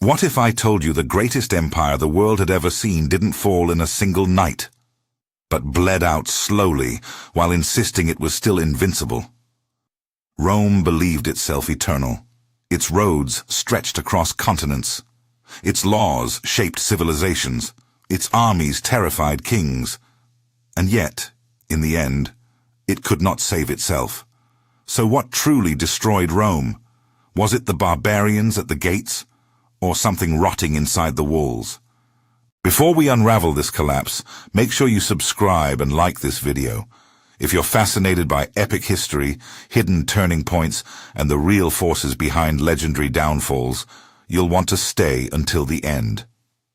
What if I told you the greatest empire the world had ever seen didn't fall in a single night, but bled out slowly while insisting it was still invincible? Rome believed itself eternal. Its roads stretched across continents. Its laws shaped civilizations. Its armies terrified kings. And yet, in the end, it could not save itself. So what truly destroyed Rome? Was it the barbarians at the gates, or something rotting inside the walls? Before we unravel this collapse, make sure you subscribe and like this video. If you're fascinated by epic history, hidden turning points, and the real forces behind legendary downfalls, you'll want to stay until the end.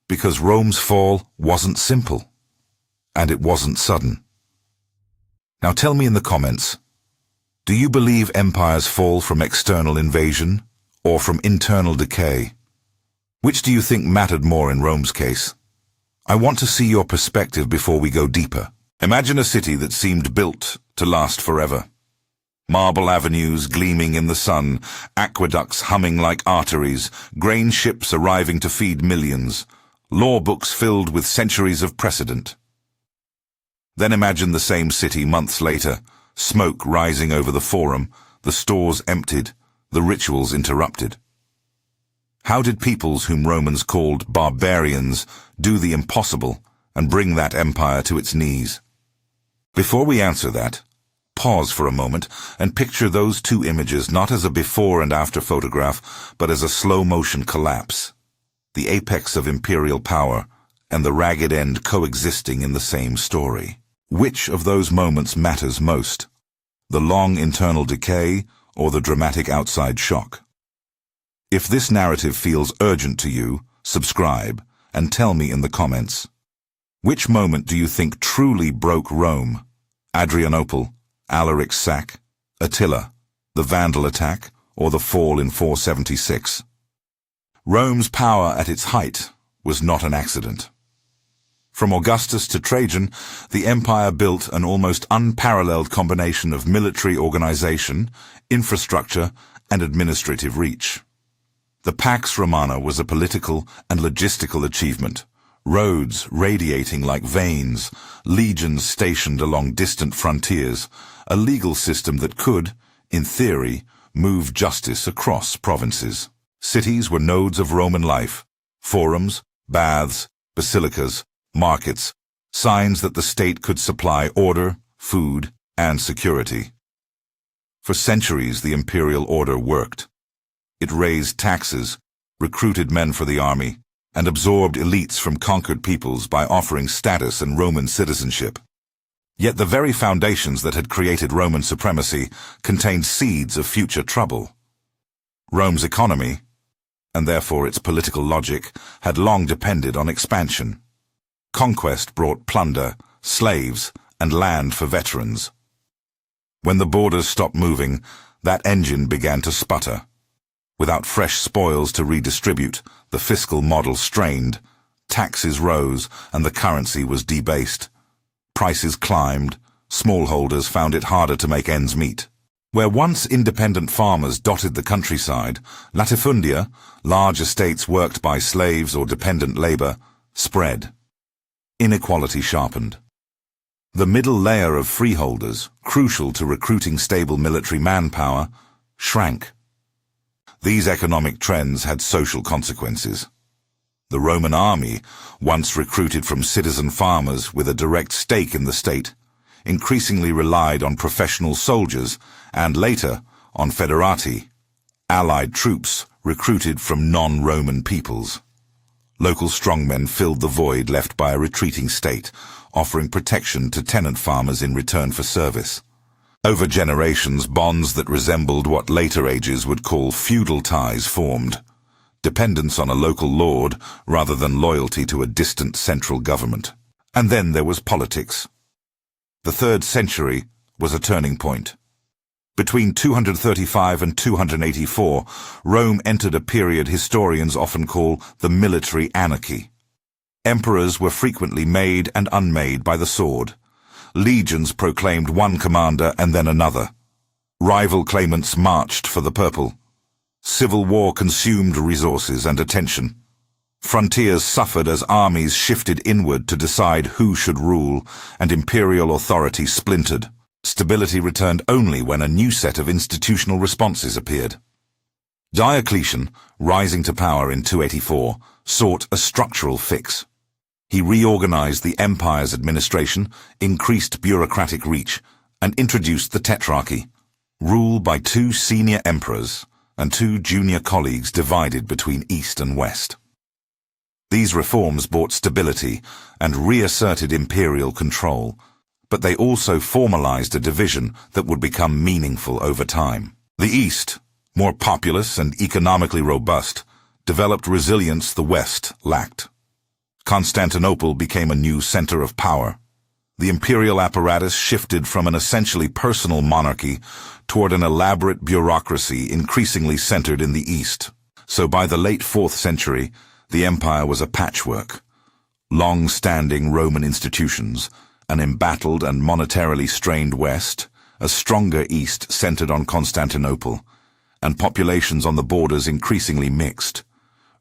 Because Rome's fall wasn't simple, and it wasn't sudden. Now tell me in the comments, do you believe empires fall from external invasion, or from internal decay? Which do you think mattered more in Rome's case? I want to see your perspective before we go deeper. Imagine a city that seemed built to last forever. Marble avenues gleaming in the sun, aqueducts humming like arteries, grain ships arriving to feed millions, law books filled with centuries of precedent. Then imagine the same city months later, smoke rising over the forum, the stores emptied, the rituals interrupted. How did peoples whom Romans called barbarians do the impossible and bring that empire to its knees? Before we answer that, pause for a moment and picture those two images not as a before and after photograph, but as a slow-motion collapse. The apex of imperial power and the ragged end coexisting in the same story. Which of those moments matters most? The long internal decay or the dramatic outside shock? If this narrative feels urgent to you, subscribe and tell me in the comments. Which moment do you think truly broke Rome? Adrianople, Alaric's sack, Attila, the Vandal attack, or the fall in 476? Rome's power at its height was not an accident. From Augustus to Trajan, the empire built an almost unparalleled combination of military organization, infrastructure, and administrative reach. The Pax Romana was a political and logistical achievement. Roads radiating like veins, legions stationed along distant frontiers, a legal system that could, in theory, move justice across provinces. Cities were nodes of Roman life, forums, baths, basilicas, markets, signs that the state could supply order, food, and security. For centuries, the imperial order worked. It raised taxes, recruited men for the army, and absorbed elites from conquered peoples by offering status and Roman citizenship. Yet the very foundations that had created Roman supremacy contained seeds of future trouble. Rome's economy, and therefore its political logic, had long depended on expansion. Conquest brought plunder, slaves, and land for veterans. When the borders stopped moving, that engine began to sputter. Without fresh spoils to redistribute, the fiscal model strained, taxes rose, and the currency was debased. Prices climbed, smallholders found it harder to make ends meet. Where once independent farmers dotted the countryside, latifundia, large estates worked by slaves or dependent labor, spread. Inequality sharpened. The middle layer of freeholders, crucial to recruiting stable military manpower, shrank. These economic trends had social consequences. The Roman army, once recruited from citizen farmers with a direct stake in the state, increasingly relied on professional soldiers and later on foederati, allied troops recruited from non-Roman peoples. Local strongmen filled the void left by a retreating state, offering protection to tenant farmers in return for service. Over generations, bonds that resembled what later ages would call feudal ties formed, dependence on a local lord rather than loyalty to a distant central government. And then there was politics. The 3rd century was a turning point. Between 235 and 284, Rome entered a period historians often call the military anarchy. Emperors were frequently made and unmade by the sword. Legions proclaimed one commander and then another. Rival claimants marched for the purple. Civil war consumed resources and attention. Frontiers suffered as armies shifted inward to decide who should rule, and imperial authority splintered. Stability returned only when a new set of institutional responses appeared. Diocletian, rising to power in 284, sought a structural fix. He reorganized the empire's administration, increased bureaucratic reach, and introduced the tetrarchy, rule by 2 senior emperors and 2 junior colleagues divided between East and West. These reforms brought stability and reasserted imperial control, but they also formalized a division that would become meaningful over time. The East, more populous and economically robust, developed resilience the West lacked. Constantinople became a new center of power. The imperial apparatus shifted from an essentially personal monarchy toward an elaborate bureaucracy increasingly centered in the East. So by the late 4th century, the empire was a patchwork. Long-standing Roman institutions, an embattled and monetarily strained West, a stronger East centered on Constantinople, and populations on the borders increasingly mixed.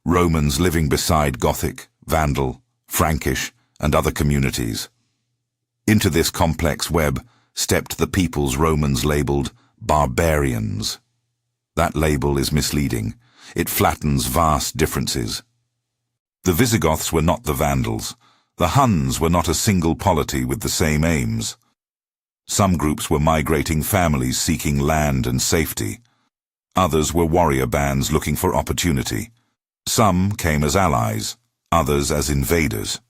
Romans living beside Gothic, Vandal, Frankish, and other communities. Into this complex web stepped the peoples Romans labeled Barbarians. That label is misleading. It flattens vast differences. The Visigoths were not the Vandals. The Huns were not a single polity with the same aims. Some groups were migrating families seeking land and safety. Others were warrior bands looking for opportunity. Some came as allies, others as invaders.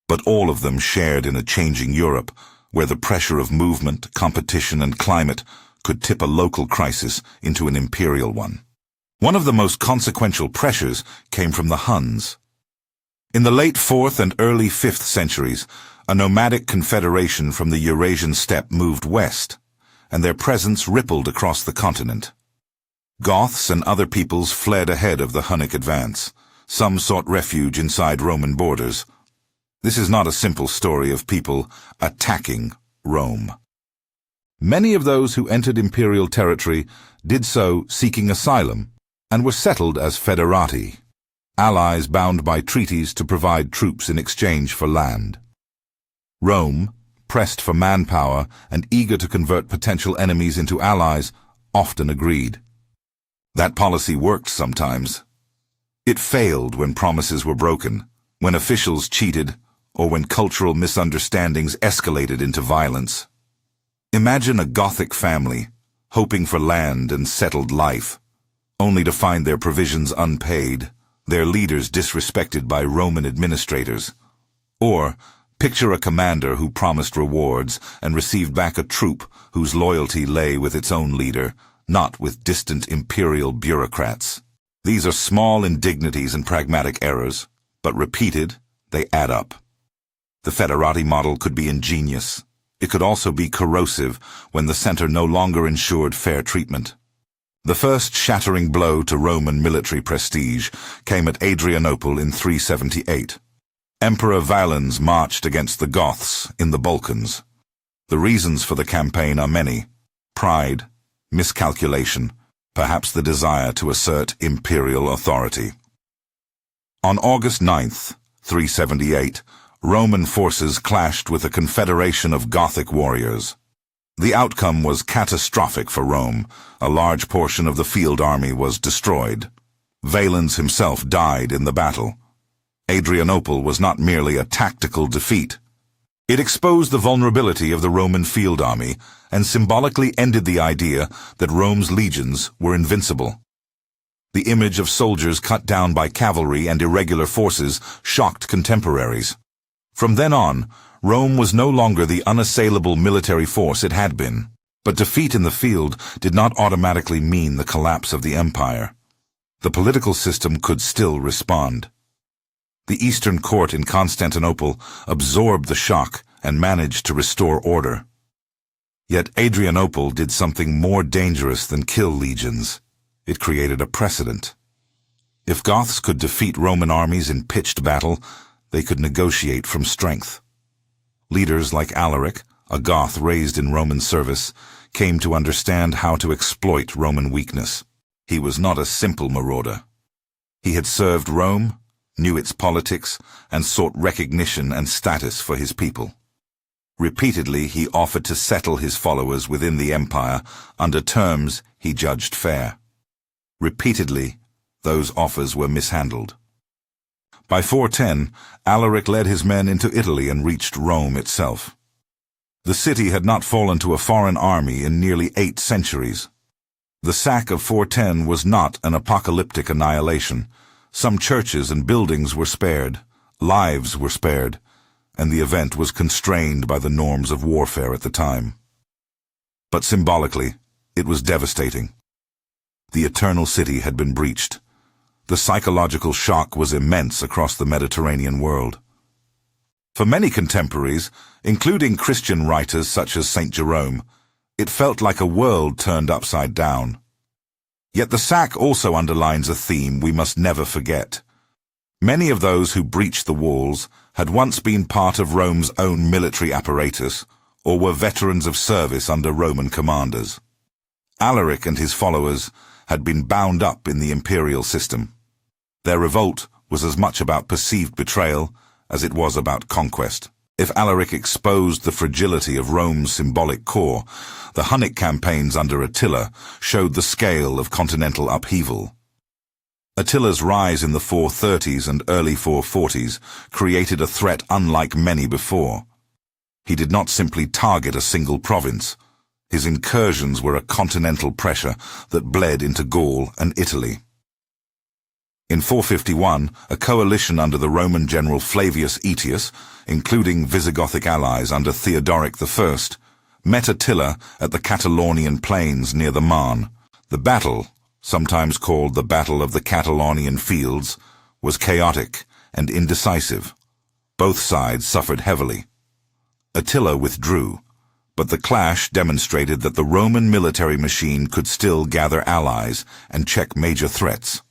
But all of them shared in a changing Europe, where the pressure of movement, competition, and climate could tip a local crisis into an imperial one. One of the most consequential pressures came from the Huns. In the late 4th and early 5th centuries, a nomadic confederation from the Eurasian steppe moved west, and their presence rippled across the continent. Goths and other peoples fled ahead of the Hunnic advance. Some sought refuge inside Roman borders. This is not a simple story of people attacking Rome. Many of those who entered imperial territory did so seeking asylum and were settled as federati, allies bound by treaties to provide troops in exchange for land. Rome, pressed for manpower and eager to convert potential enemies into allies, often agreed. That policy worked sometimes. It failed when promises were broken, when officials cheated, or when cultural misunderstandings escalated into violence. Imagine a Gothic family, hoping for land and settled life, only to find their provisions unpaid, their leaders disrespected by Roman administrators. Or picture a commander who promised rewards and received back a troop whose loyalty lay with its own leader, not with distant imperial bureaucrats. These are small indignities and pragmatic errors, but repeated, they add up. The federati model could be ingenious. It could also be corrosive when the center no longer ensured fair treatment. The first shattering blow to Roman military prestige came at Adrianople in 378. Emperor Valens marched against the Goths in the Balkans. The reasons for the campaign are many: pride, miscalculation, perhaps the desire to assert imperial authority. On August 9th, 378, Roman forces clashed with a confederation of Gothic warriors. The outcome was catastrophic for Rome. A large portion of the field army was destroyed. Valens himself died in the battle. Adrianople was not merely a tactical defeat. It exposed the vulnerability of the Roman field army and symbolically ended the idea that Rome's legions were invincible. The image of soldiers cut down by cavalry and irregular forces shocked contemporaries. From then on, Rome was no longer the unassailable military force it had been. But defeat in the field did not automatically mean the collapse of the empire. The political system could still respond. The Eastern court in Constantinople absorbed the shock and managed to restore order. Yet Adrianople did something more dangerous than kill legions. It created a precedent. If Goths could defeat Roman armies in pitched battle, they could negotiate from strength. Leaders like Alaric, a Goth raised in Roman service, came to understand how to exploit Roman weakness. He was not a simple marauder. He had served Rome, knew its politics, and sought recognition and status for his people. Repeatedly, he offered to settle his followers within the empire under terms he judged fair. Repeatedly, those offers were mishandled. By 410, Alaric led his men into Italy and reached Rome itself. The city had not fallen to a foreign army in nearly 8 centuries. The sack of 410 was not an apocalyptic annihilation. Some churches and buildings were spared, lives were spared, and the event was constrained by the norms of warfare at the time. But symbolically, it was devastating. The eternal city had been breached. The psychological shock was immense across the Mediterranean world. For many contemporaries, including Christian writers such as St. Jerome, it felt like a world turned upside down. Yet the sack also underlines a theme we must never forget. Many of those who breached the walls had once been part of Rome's own military apparatus or were veterans of service under Roman commanders. Alaric and his followers had been bound up in the imperial system. Their revolt was as much about perceived betrayal as it was about conquest. If Alaric exposed the fragility of Rome's symbolic core, the Hunnic campaigns under Attila showed the scale of continental upheaval. Attila's rise in the 430s and early 440s created a threat unlike many before. He did not simply target a single province. His incursions were a continental pressure that bled into Gaul and Italy. In 451, a coalition under the Roman general Flavius Aetius, including Visigothic allies under Theodoric I, met Attila at the Catalonian plains near the Marne. The battle, sometimes called the Battle of the Catalonian Fields, was chaotic and indecisive. Both sides suffered heavily. Attila withdrew, but the clash demonstrated that the Roman military machine could still gather allies and check major threats.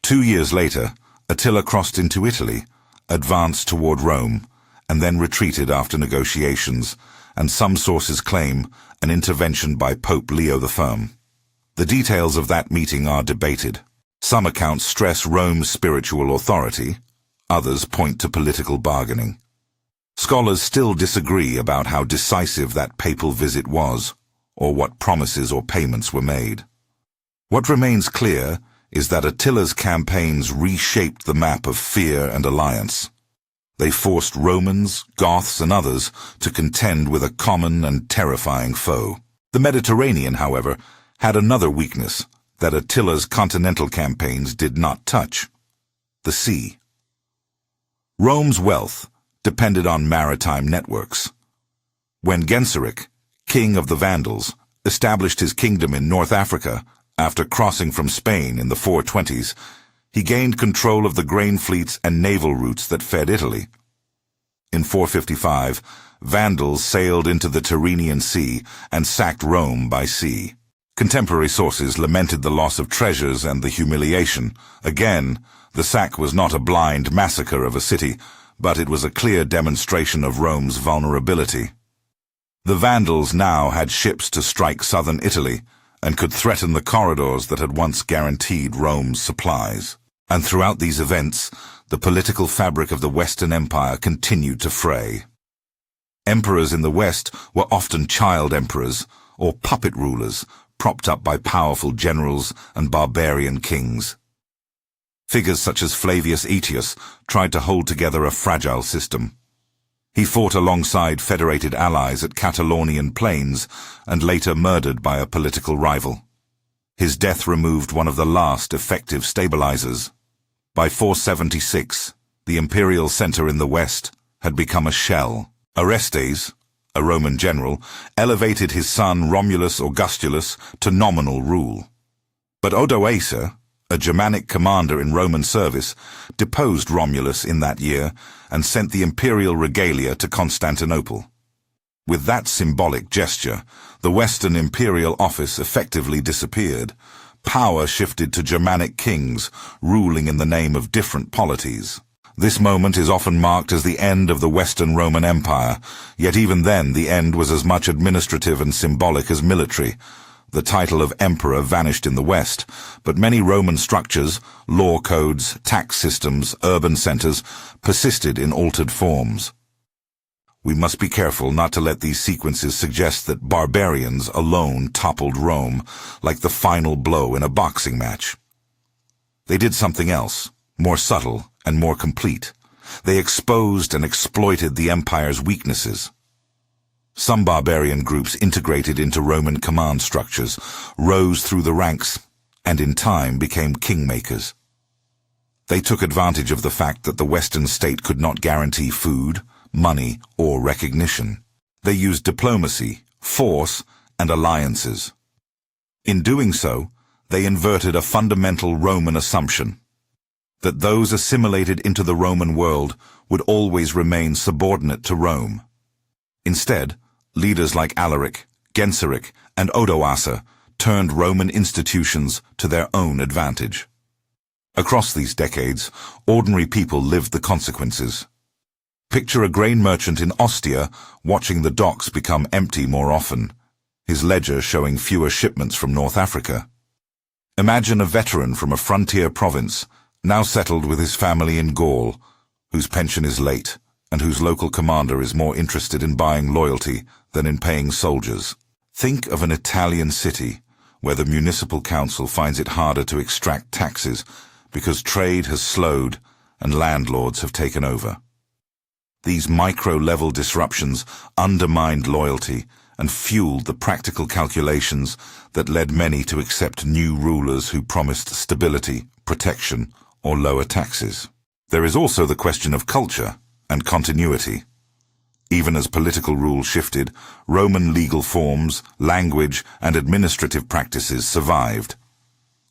2 years later, Attila crossed into Italy, advanced toward Rome, and then retreated after negotiations, and some sources claim an intervention by Pope Leo the Firm. The details of that meeting are debated. Some accounts stress Rome's spiritual authority, others point to political bargaining. Scholars still disagree about how decisive that papal visit was, or what promises or payments were made. What remains clear is that Attila's campaigns reshaped the map of fear and alliance. They forced Romans, Goths, and others to contend with a common and terrifying foe. The Mediterranean, however, had another weakness that Attila's continental campaigns did not touch: the sea. Rome's wealth depended on maritime networks. When Genseric, king of the Vandals, established his kingdom in North Africa after crossing from Spain in the 420s, he gained control of the grain fleets and naval routes that fed Italy. In 455, Vandals sailed into the Tyrrhenian Sea and sacked Rome by sea. Contemporary sources lamented the loss of treasures and the humiliation. Again, the sack was not a blind massacre of a city, but it was a clear demonstration of Rome's vulnerability. The Vandals now had ships to strike southern Italy and could threaten the corridors that had once guaranteed Rome's supplies. And throughout these events, the political fabric of the Western Empire continued to fray. Emperors in the West were often child emperors or puppet rulers, propped up by powerful generals and barbarian kings. Figures such as Flavius Aetius tried to hold together a fragile system. He fought alongside federated allies at Catalonian plains and later murdered by a political rival. His death removed one of the last effective stabilizers. By 476, the imperial center in the west had become a shell. Orestes, a Roman general, elevated his son Romulus Augustulus to nominal rule. But Odoacer, a Germanic commander in Roman service, deposed Romulus in that year and sent the imperial regalia to Constantinople. With that symbolic gesture, the Western imperial office effectively disappeared. Power shifted to Germanic kings, ruling in the name of different polities. This moment is often marked as the end of the Western Roman Empire, yet even then the end was as much administrative and symbolic as military. The title of emperor vanished in the West, but many Roman structures, law codes, tax systems, urban centers persisted in altered forms. We must be careful not to let these sequences suggest that barbarians alone toppled Rome like the final blow in a boxing match. They did something else, more subtle and more complete. They exposed and exploited the empire's weaknesses. Some barbarian groups integrated into Roman command structures, rose through the ranks, and in time became kingmakers. They took advantage of the fact that the Western state could not guarantee food, money, or recognition. They used diplomacy, force, and alliances. In doing so, they inverted a fundamental Roman assumption, that those assimilated into the Roman world would always remain subordinate to Rome. Instead, leaders like Alaric, Genseric, and Odoacer turned Roman institutions to their own advantage. Across these decades, ordinary people lived the consequences. Picture a grain merchant in Ostia watching the docks become empty more often, his ledger showing fewer shipments from North Africa. Imagine a veteran from a frontier province, now settled with his family in Gaul, whose pension is late, and whose local commander is more interested in buying loyalty than in paying soldiers. Think of an Italian city where the municipal council finds it harder to extract taxes because trade has slowed and landlords have taken over. These micro-level disruptions undermined loyalty and fueled the practical calculations that led many to accept new rulers who promised stability, protection, or lower taxes. There is also the question of culture and continuity. Even as political rule shifted, Roman legal forms, language, and administrative practices survived.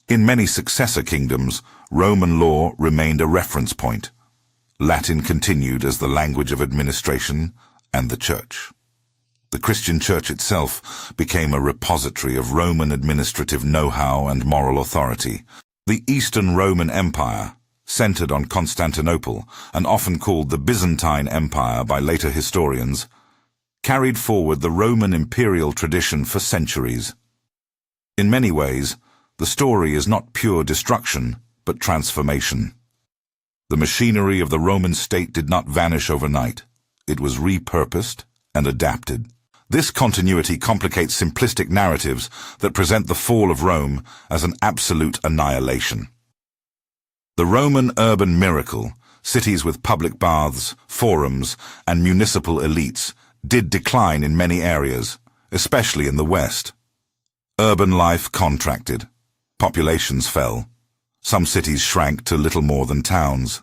In many successor kingdoms, Roman law remained a reference point. Latin continued as the language of administration and the church. The Christian church itself became a repository of Roman administrative know-how and moral authority. The Eastern Roman Empire, centered on Constantinople and often called the Byzantine Empire by later historians, carried forward the Roman imperial tradition for centuries. In many ways, the story is not pure destruction, but transformation. The machinery of the Roman state did not vanish overnight. It was repurposed and adapted. This continuity complicates simplistic narratives that present the fall of Rome as an absolute annihilation. The Roman urban miracle, cities with public baths, forums, and municipal elites, did decline in many areas, especially in the West. Urban life contracted. Populations fell. Some cities shrank to little more than towns.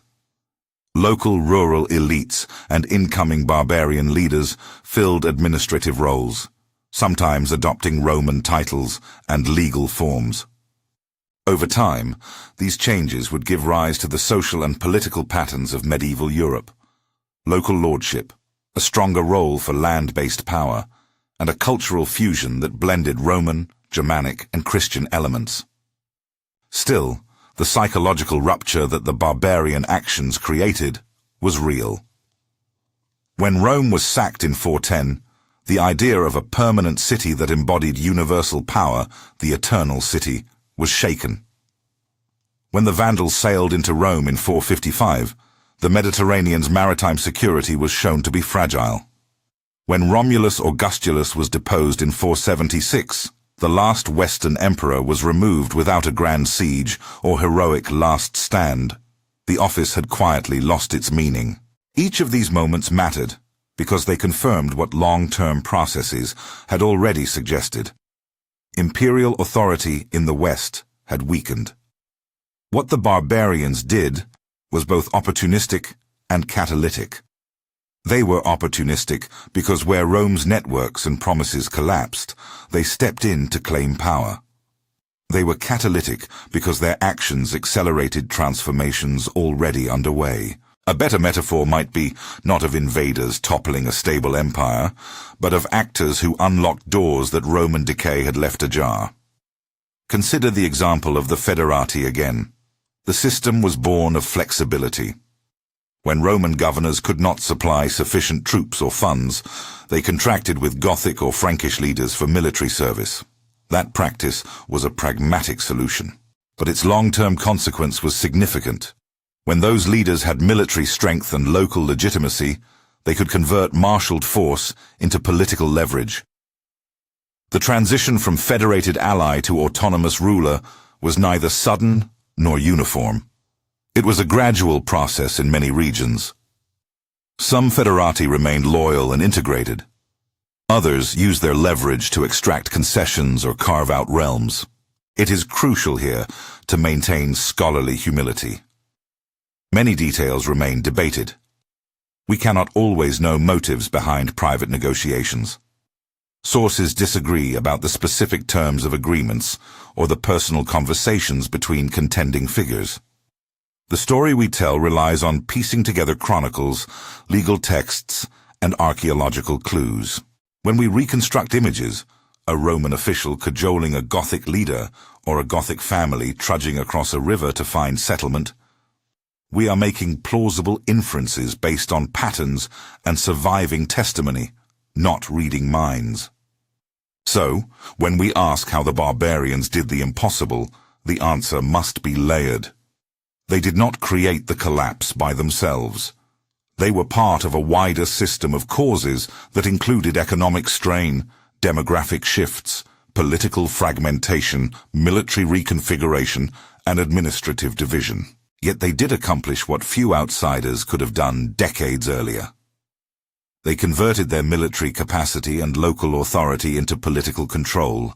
Local rural elites and incoming barbarian leaders filled administrative roles, sometimes adopting Roman titles and legal forms. Over time, these changes would give rise to the social and political patterns of medieval Europe. Local lordship, a stronger role for land-based power, and a cultural fusion that blended Roman, Germanic, and Christian elements. Still, the psychological rupture that the barbarian actions created was real. When Rome was sacked in 410, the idea of a permanent city that embodied universal power, the Eternal City, was shaken. When the Vandals sailed into Rome in 455, the Mediterranean's maritime security was shown to be fragile. When Romulus Augustulus was deposed in 476, the last Western emperor was removed without a grand siege or heroic last stand. The office had quietly lost its meaning. Each of these moments mattered because they confirmed what long-term processes had already suggested. Imperial authority in the West had weakened. What the barbarians did was both opportunistic and catalytic. They were opportunistic because where Rome's networks and promises collapsed, they stepped in to claim power. They were catalytic because their actions accelerated transformations already underway. A better metaphor might be not of invaders toppling a stable empire, but of actors who unlocked doors that Roman decay had left ajar. Consider the example of the Federati again. The system was born of flexibility. When Roman governors could not supply sufficient troops or funds, they contracted with Gothic or Frankish leaders for military service. That practice was a pragmatic solution, but its long-term consequence was significant. When those leaders had military strength and local legitimacy, they could convert marshaled force into political leverage. The transition from federated ally to autonomous ruler was neither sudden nor uniform. It was a gradual process in many regions. Some federati remained loyal and integrated. Others used their leverage to extract concessions or carve out realms. It is crucial here to maintain scholarly humility. Many details remain debated. We cannot always know motives behind private negotiations. Sources disagree about the specific terms of agreements or the personal conversations between contending figures. The story we tell relies on piecing together chronicles, legal texts, and archaeological clues. When we reconstruct images, a Roman official cajoling a Gothic leader or a Gothic family trudging across a river to find settlement, we are making plausible inferences based on patterns and surviving testimony, not reading minds. So, when we ask how the barbarians did the impossible, the answer must be layered. They did not create the collapse by themselves. They were part of a wider system of causes that included economic strain, demographic shifts, political fragmentation, military reconfiguration, and administrative division. Yet they did accomplish what few outsiders could have done decades earlier. They converted their military capacity and local authority into political control,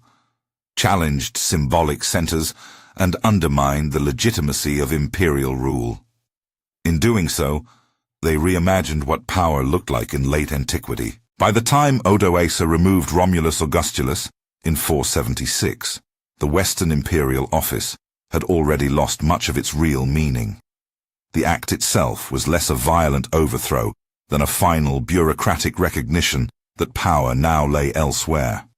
challenged symbolic centers, and undermined the legitimacy of imperial rule. In doing so, they reimagined what power looked like in late antiquity. By the time Odoacer removed Romulus Augustulus in 476, the Western imperial office had already lost much of its real meaning. The act itself was less a violent overthrow than a final bureaucratic recognition that power now lay elsewhere.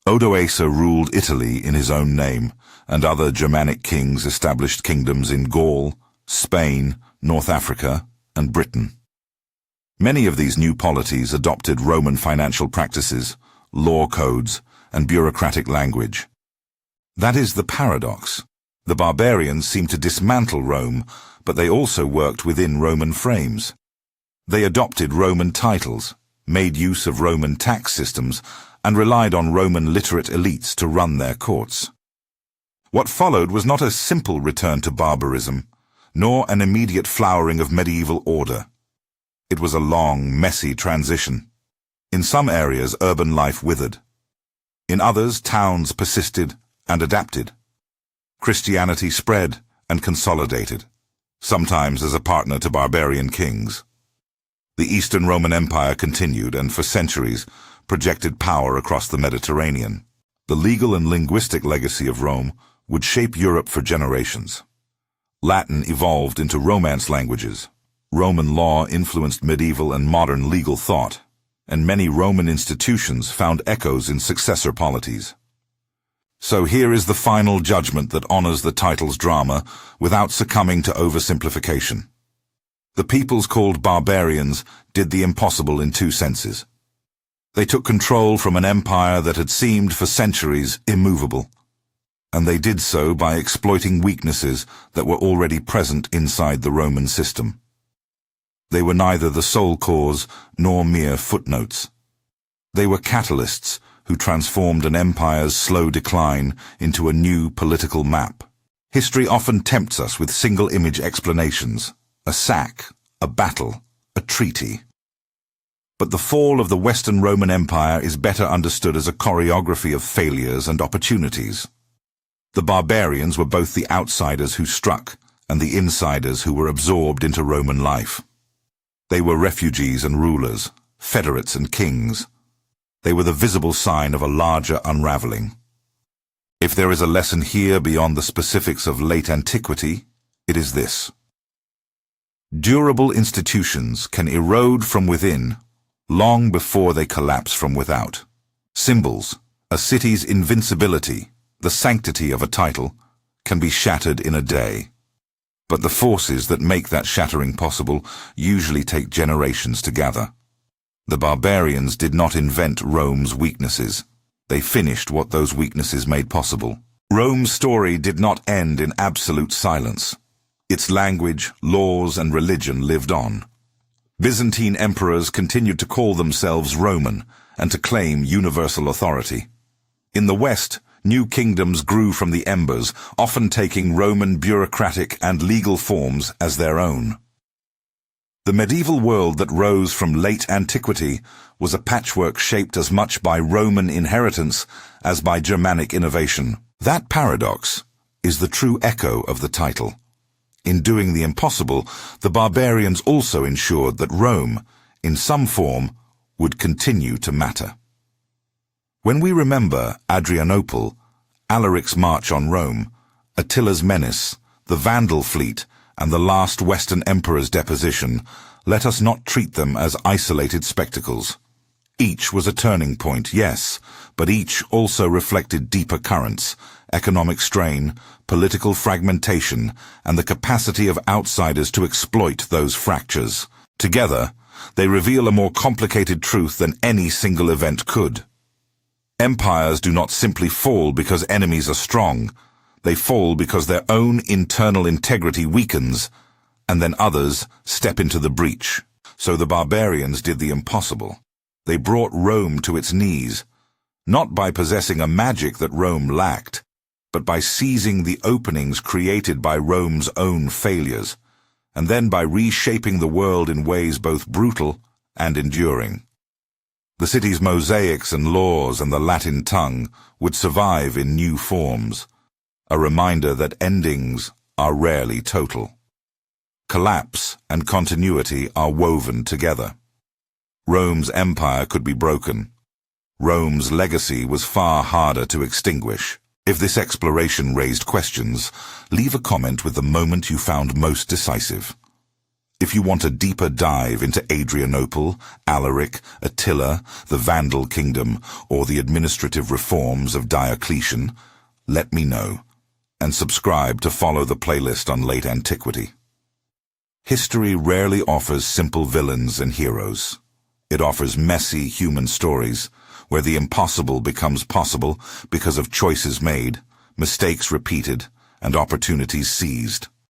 Odoacer ruled Italy in his own name, and other Germanic kings established kingdoms in Gaul, Spain, North Africa, and Britain. Many of these new polities adopted Roman financial practices, law codes, and bureaucratic language. That is the paradox. The barbarians seemed to dismantle Rome, but they also worked within Roman frames. They adopted Roman titles, made use of Roman tax systems, and relied on Roman literate elites to run their courts. What followed was not a simple return to barbarism, nor an immediate flowering of medieval order. It was a long, messy transition. In some areas, urban life withered. In others, towns persisted and adapted. Christianity spread and consolidated, sometimes as a partner to barbarian kings. The Eastern Roman Empire continued and, for centuries, projected power across the Mediterranean. The legal and linguistic legacy of Rome would shape Europe for generations. Latin evolved into Romance languages. Roman law influenced medieval and modern legal thought, and many Roman institutions found echoes in successor polities. So here is the final judgment that honors the title's drama without succumbing to oversimplification. The peoples called barbarians did the impossible in two senses. They took control from an empire that had seemed for centuries immovable, and they did so by exploiting weaknesses that were already present inside the Roman system. They were neither the sole cause nor mere footnotes. They were catalysts who transformed an empire's slow decline into a new political map. History often tempts us with single-image explanations: a sack, a battle, a treaty. But the fall of the Western Roman Empire is better understood as a choreography of failures and opportunities. The barbarians were both the outsiders who struck and the insiders who were absorbed into Roman life. They were refugees and rulers, federates and kings. They were the visible sign of a larger unraveling. If there is a lesson here beyond the specifics of late antiquity, it is this. Durable institutions can erode from within long before they collapse from without. Symbols, a city's invincibility, the sanctity of a title, can be shattered in a day. But the forces that make that shattering possible usually take generations to gather. The barbarians did not invent Rome's weaknesses. They finished what those weaknesses made possible. Rome's story did not end in absolute silence. Its language, laws, and religion lived on. Byzantine emperors continued to call themselves Roman and to claim universal authority. In the West, new kingdoms grew from the embers, often taking Roman bureaucratic and legal forms as their own. The medieval world that rose from late antiquity was a patchwork shaped as much by Roman inheritance as by Germanic innovation. That paradox is the true echo of the title. In doing the impossible, the barbarians also ensured that Rome, in some form, would continue to matter. When we remember Adrianople, Alaric's march on Rome, Attila's menace, the Vandal fleet, and the last Western emperor's deposition, let us not treat them as isolated spectacles. Each was a turning point, yes, but each also reflected deeper currents, economic strain, political fragmentation, and the capacity of outsiders to exploit those fractures. Together, they reveal a more complicated truth than any single event could. Empires do not simply fall because enemies are strong. They fall because their own internal integrity weakens, and then others step into the breach. So the barbarians did the impossible. They brought Rome to its knees, not by possessing a magic that Rome lacked, but by seizing the openings created by Rome's own failures, and then by reshaping the world in ways both brutal and enduring. The city's mosaics and laws and the Latin tongue would survive in new forms, a reminder that endings are rarely total. Collapse and continuity are woven together. Rome's empire could be broken. Rome's legacy was far harder to extinguish. If this exploration raised questions, leave a comment with the moment you found most decisive. If you want a deeper dive into Adrianople, Alaric, Attila, the Vandal kingdom, or the administrative reforms of Diocletian, let me know, and subscribe to follow the playlist on late antiquity. History rarely offers simple villains and heroes. It offers messy human stories, where the impossible becomes possible because of choices made, mistakes repeated, and opportunities seized.